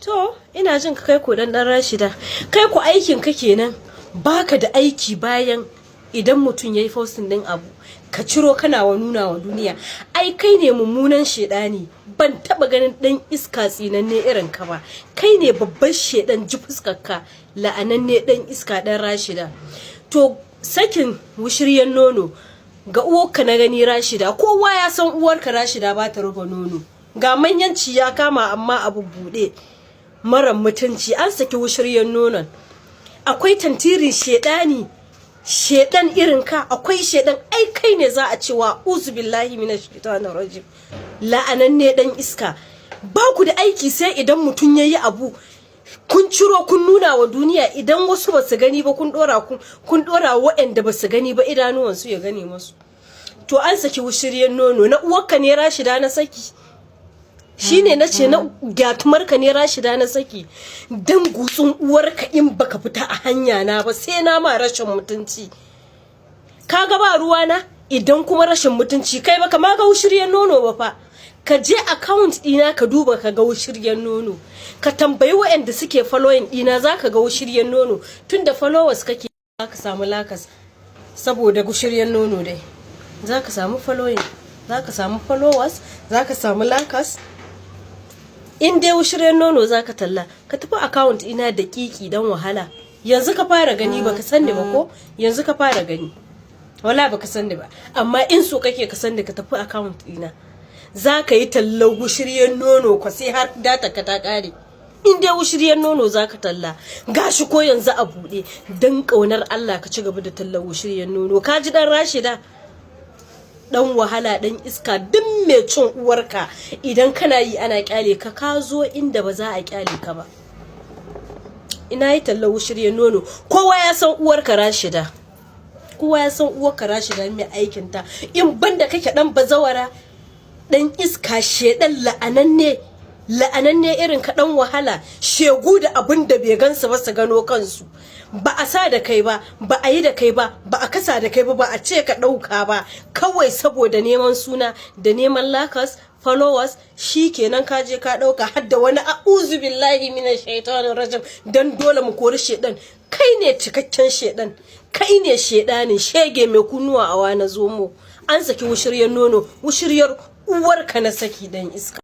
To, ina jin ka kai ko dan Rashida. Kai ko aikin ka kenan. Baka da aiki bayan idan mutum yayi posting din abu, ka ciro kana wa nuna wa duniya. Ai kai ne mummunan shedani. Ban taba ganin dan iska tsinanne irin ka ba. Kai ne babban shedan ji fuskarka, la'ananne dan iska dan Rashida. To, sakin wushiryan nono ga uwarka na gani Rashida. Kowa ya san uwarka Rashida ba ta ruba nono. Ga manyanci ya kama amma abu bude. Mara mutunci an saki wushiryan nonon. Akwai tantirin shedani, shedan irin ka, akwai shedan. Ai kai ne za a cewa uzu billahi minash shaitanir rajim, la'ananne dan iska. Ba ku da aiki sai idan mutun yayi abu kun ciro kun nuna wa duniya, idan wasu ba su gani ba kun dora waɗanda ba su gani ba idanuwan su ya gane musu. To an saki wushiryan nono na uwarka ne Rashida na saki. Shine nace na gyatumarka ne Rashida na saki. Dan gutsun uwarka in baka fita a hanya na ba sai na ma rashin mutunci. Kaga ba ruwa na idan kuma rashin mutunci kai baka ma ga wushiryan nono ba fa. Ka je account dina ka duba ka ga wushiryan nono. Ka tambayi waɗanda suke following dina zaka ga wushiryan nono. Tunda followers kake zaka samu lakas saboda wushiryan nono dai. Zaka samu following, zaka samu followers, zaka samu lakas. In dai wushiryan nono zaka talla, ka tafi account ina da kiki dan wahala. Yanzu ka fara gani baka sanni ba ko? Yanzu ka fara gani. Wala baka sanni ba. Amma in so kake ka sanni ka tafi account ina. Zaka yi tallar wushiryan nono ko sai har data ka ta kare. In dai wushiryan nono zaka talla, gashi ko yanzu a bude dan kaunar Allah ka ci gaba da tallar wushiryan nono. Ka ji dan Rashida? Dan wahala dan iska duk mai cin uwarka idan kana yi ana kyale ka, ka zo inda ba za a kyale ka ba. Ina yi tallar wushiryan nono. Kowa ya san uwarka Rashida. Kowa ya san uwarka Rashida mai aikin ta. In banda kake dan bazawara, dan iska shedan la'ananne irin ka dan wahala, shegu da abin da bai gansu ba su gano kansu. Ba a sa da kai ba, ba a yi da kai ba, ba a kasa da kai ba, ba a ce ka dauka ba, kawai saboda neman suna da neman lakas followers shikenan ka je ka dauka har da wani a'udhu billahi minash shaitanir rajim dan dole mu kori shedan. Kai ne cikakken shedan, kai ne shedanin shege mai kunnuwa a wani zomo. An saki wushiryan nono, wushiryar uwarka na saki dan iska.